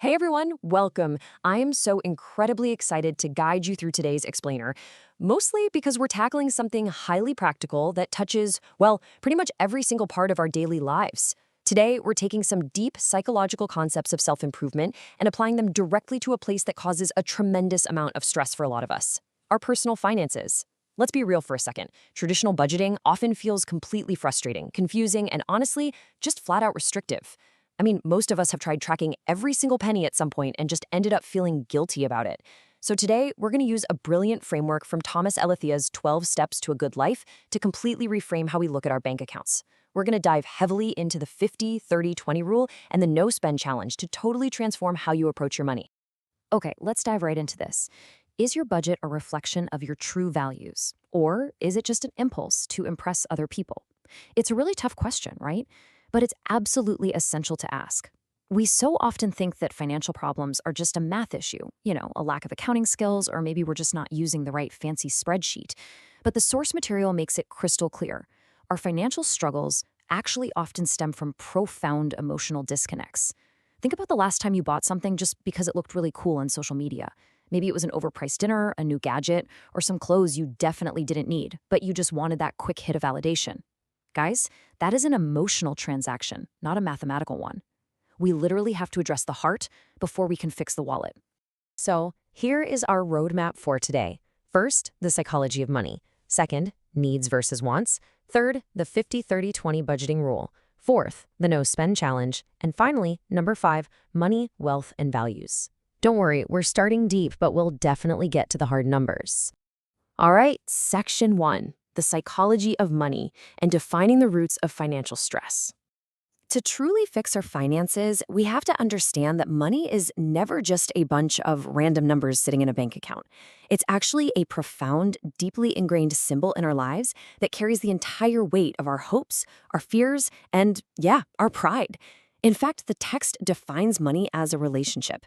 Hey everyone, welcome. I am so incredibly excited to guide you through today's explainer, mostly because we're tackling something highly practical that touches, well, pretty much every single part of our daily lives. Today, we're taking some deep psychological concepts of self-improvement and applying them directly to a place that causes a tremendous amount of stress for a lot of us, our personal finances. Let's be real for a second. Traditional budgeting often feels completely frustrating, confusing, and honestly, just flat out restrictive. Most of us have tried tracking every single penny at some point and just ended up feeling guilty about it. So today, we're going to use a brilliant framework from Thomas Alethea's 12 Steps to a Good Life to completely reframe how we look at our bank accounts. We're going to dive heavily into the 50-30-20 rule and the no spend challenge to totally transform how you approach your money. Okay, let's dive right into this. Is your budget a reflection of your true values, or is it just an impulse to impress other people? It's a really tough question, right? But it's absolutely essential to ask. We so often think that financial problems are just a math issue, a lack of accounting skills, or maybe we're just not using the right fancy spreadsheet. But the source material makes it crystal clear. Our financial struggles actually often stem from profound emotional disconnects. Think about the last time you bought something just because it looked really cool on social media. Maybe it was an overpriced dinner, a new gadget, or some clothes you definitely didn't need, but you just wanted that quick hit of validation. Guys, that is an emotional transaction, not a mathematical one. We literally have to address the heart before we can fix the wallet. So, here is our roadmap for today. First, the psychology of money. Second, needs versus wants. Third, the 50-30-20 budgeting rule. Fourth, the no spend challenge. And finally, number 5, money, wealth, and values. Don't worry, we're starting deep, but we'll definitely get to the hard numbers. All right, section 1. The psychology of money and defining the roots of financial stress. To truly fix our finances, we have to understand that money is never just a bunch of random numbers sitting in a bank account. It's actually a profound, deeply ingrained symbol in our lives that carries the entire weight of our hopes, our fears, and, our pride. In fact, the text defines money as a relationship.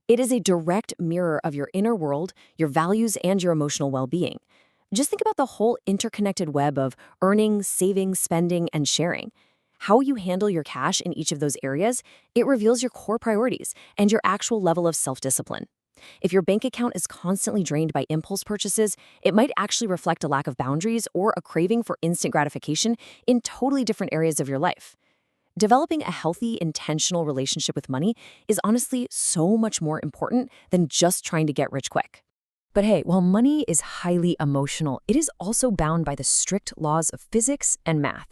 It is a direct mirror of your inner world, your values, and your emotional well-being. Just think about the whole interconnected web of earning, saving, spending, and sharing. How you handle your cash in each of those areas, it reveals your core priorities and your actual level of self-discipline. If your bank account is constantly drained by impulse purchases, it might actually reflect a lack of boundaries or a craving for instant gratification in totally different areas of your life. Developing a healthy, intentional relationship with money is honestly so much more important than just trying to get rich quick. But hey, while money is highly emotional, it is also bound by the strict laws of physics and math.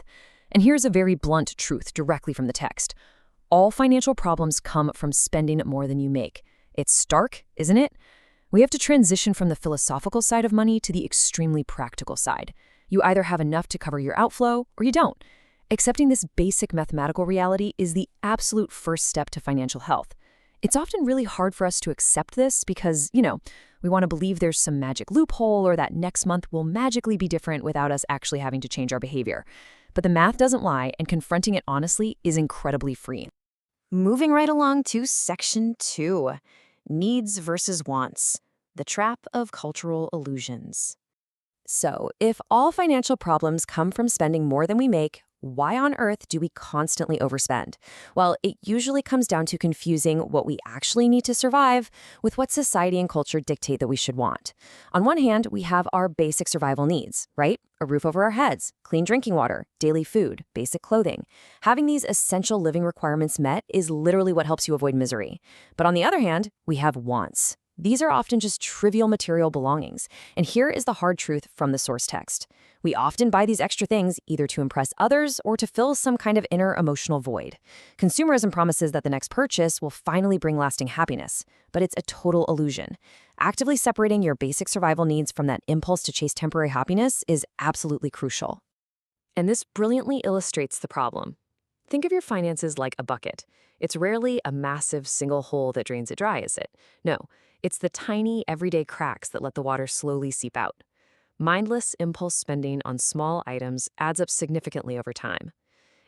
And here's a very blunt truth directly from the text. All financial problems come from spending more than you make. It's stark, isn't it? We have to transition from the philosophical side of money to the extremely practical side. You either have enough to cover your outflow or you don't. Accepting this basic mathematical reality is the absolute first step to financial health. It's often really hard for us to accept this because, we want to believe there's some magic loophole or that next month will magically be different without us actually having to change our behavior. But the math doesn't lie, and confronting it honestly is incredibly freeing. Moving right along to section 2, needs versus wants, the trap of cultural illusions. So, if all financial problems come from spending more than we make, why on earth do we constantly overspend? Well, it usually comes down to confusing what we actually need to survive with what society and culture dictate that we should want. On one hand, we have our basic survival needs, right? A roof over our heads, clean drinking water, daily food, basic clothing. Having these essential living requirements met is literally what helps you avoid misery. But on the other hand, we have wants. These are often just trivial material belongings. And here is the hard truth from the source text. We often buy these extra things either to impress others or to fill some kind of inner emotional void. Consumerism promises that the next purchase will finally bring lasting happiness, but it's a total illusion. Actively separating your basic survival needs from that impulse to chase temporary happiness is absolutely crucial. And this brilliantly illustrates the problem. Think of your finances like a bucket. It's rarely a massive single hole that drains it dry, is it? No, it's the tiny, everyday cracks that let the water slowly seep out. Mindless impulse spending on small items adds up significantly over time.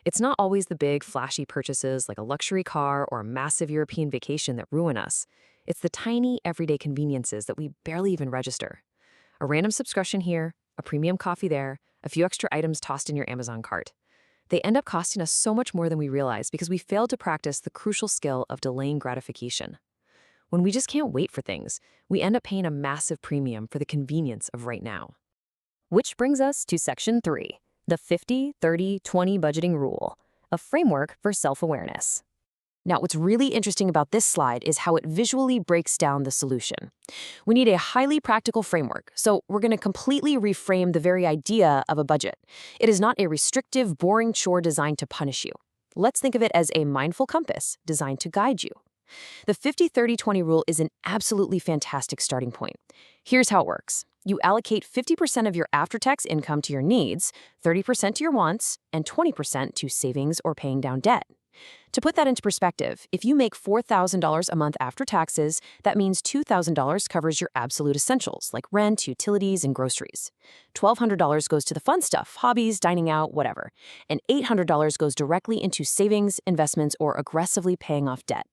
It's not always the big, flashy purchases like a luxury car or a massive European vacation that ruin us. It's the tiny, everyday conveniences that we barely even register. A random subscription here, a premium coffee there, a few extra items tossed in your Amazon cart. They end up costing us so much more than we realize because we failed to practice the crucial skill of delaying gratification. When we just can't wait for things, we end up paying a massive premium for the convenience of right now. Which brings us to Section 3, the 50-30-20 budgeting rule, a framework for self-awareness. Now, what's really interesting about this slide is how it visually breaks down the solution. We need a highly practical framework, so we're going to completely reframe the very idea of a budget. It is not a restrictive, boring chore designed to punish you. Let's think of it as a mindful compass designed to guide you. The 50-30-20 rule is an absolutely fantastic starting point. Here's how it works. You allocate 50% of your after-tax income to your needs, 30% to your wants, and 20% to savings or paying down debt. To put that into perspective, if you make $4,000 a month after taxes, that means $2,000 covers your absolute essentials like rent, utilities, and groceries. $1,200 goes to the fun stuff, hobbies, dining out, whatever. And $800 goes directly into savings, investments, or aggressively paying off debt.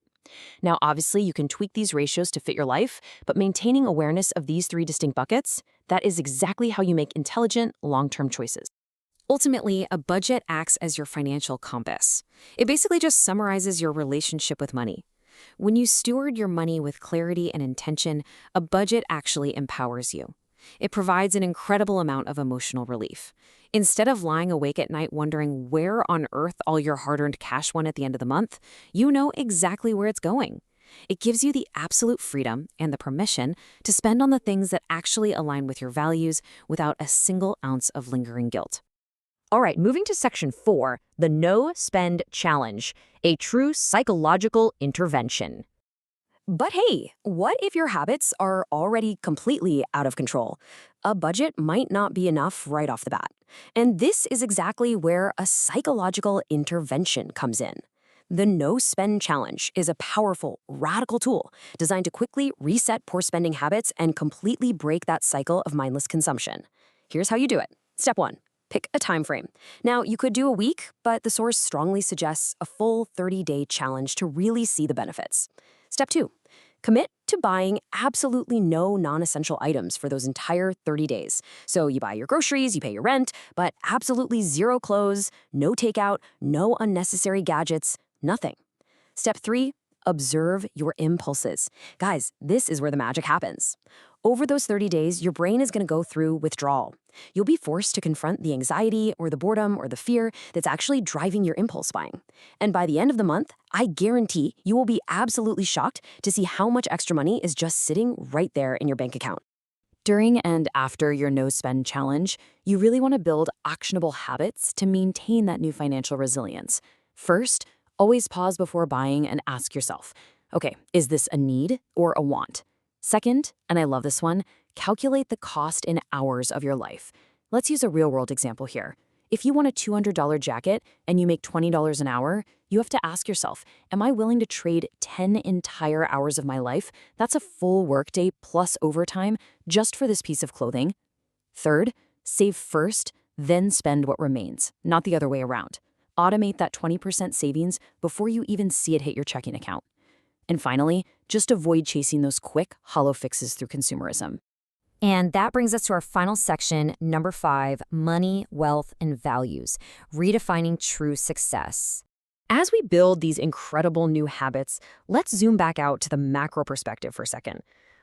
Now, obviously, you can tweak these ratios to fit your life, but maintaining awareness of these three distinct buckets, that is exactly how you make intelligent, long-term choices. Ultimately, a budget acts as your financial compass. It basically just summarizes your relationship with money. When you steward your money with clarity and intention, a budget actually empowers you. It provides an incredible amount of emotional relief. Instead of lying awake at night wondering where on earth all your hard-earned cash went at the end of the month, you know exactly where it's going. It gives you the absolute freedom and the permission to spend on the things that actually align with your values without a single ounce of lingering guilt. All right, moving to Section 4, the No Spend Challenge, a true psychological intervention. But hey, what if your habits are already completely out of control? A budget might not be enough right off the bat. And this is exactly where a psychological intervention comes in. The No Spend Challenge is a powerful, radical tool designed to quickly reset poor spending habits and completely break that cycle of mindless consumption. Here's how you do it. Step 1. Pick a time frame. Now, you could do a week, but the source strongly suggests a full 30-day challenge to really see the benefits. Step 2. Commit to buying absolutely no non-essential items for those entire 30 days. So you buy your groceries, you pay your rent, but absolutely zero clothes, no takeout, no unnecessary gadgets, nothing. Step 3. Observe your impulses. Guys, this is where the magic happens. Over those 30 days, your brain is going to go through withdrawal. You'll be forced to confront the anxiety or the boredom or the fear that's actually driving your impulse buying. And by the end of the month, I guarantee you will be absolutely shocked to see how much extra money is just sitting right there in your bank account. During and after your No Spend Challenge, you really want to build actionable habits to maintain that new financial resilience. First, always pause before buying and ask yourself, okay, is this a need or a want? Second, and I love this one, calculate the cost in hours of your life. Let's use a real-world example here. If you want a $200 jacket and you make $20 an hour, you have to ask yourself, am I willing to trade 10 entire hours of my life? That's a full workday plus overtime just for this piece of clothing. Third, save first, then spend what remains, not the other way around. Automate that 20% savings before you even see it hit your checking account. And finally, just avoid chasing those quick, hollow fixes through consumerism. And that brings us to our final section, number 5, money, wealth, and values, redefining true success. As we build these incredible new habits, let's zoom back out to the macro perspective for a second.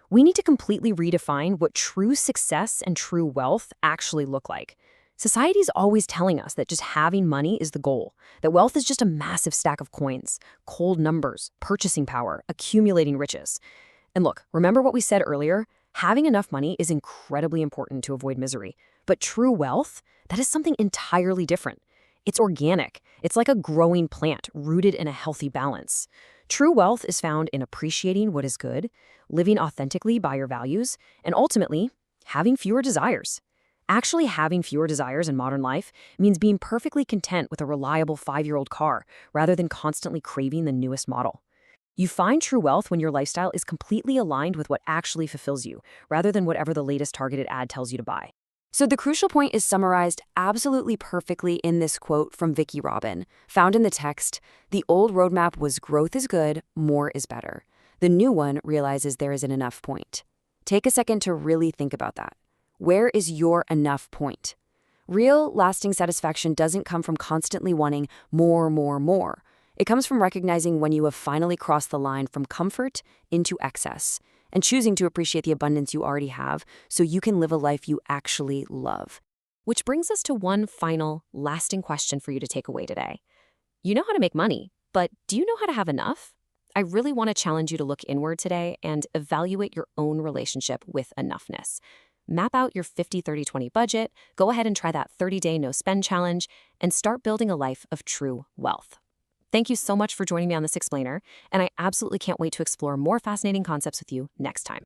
We need to completely redefine what true success and true wealth actually look like. Society's always telling us that just having money is the goal, that wealth is just a massive stack of coins, cold numbers, purchasing power, accumulating riches. And look, remember what we said earlier? Having enough money is incredibly important to avoid misery. But true wealth, that is something entirely different. It's organic. It's like a growing plant rooted in a healthy balance. True wealth is found in appreciating what is good, living authentically by your values, and ultimately, having fewer desires. Actually having fewer desires in modern life means being perfectly content with a reliable 5-year-old car rather than constantly craving the newest model. You find true wealth when your lifestyle is completely aligned with what actually fulfills you, rather than whatever the latest targeted ad tells you to buy. So the crucial point is summarized absolutely perfectly in this quote from Vicki Robin, found in the text, "The old roadmap was growth is good, more is better. The new one realizes there isn't enough point." Take a second to really think about that. Where is your enough point? Real, lasting satisfaction doesn't come from constantly wanting more, more, more. It comes from recognizing when you have finally crossed the line from comfort into excess and choosing to appreciate the abundance you already have so you can live a life you actually love. Which brings us to one final, lasting question for you to take away today. You know how to make money, but do you know how to have enough? I really want to challenge you to look inward today and evaluate your own relationship with enoughness. Map out your 50-30-20 budget, go ahead and try that 30-day no-spend challenge, and start building a life of true wealth. Thank you so much for joining me on this explainer, and I absolutely can't wait to explore more fascinating concepts with you next time.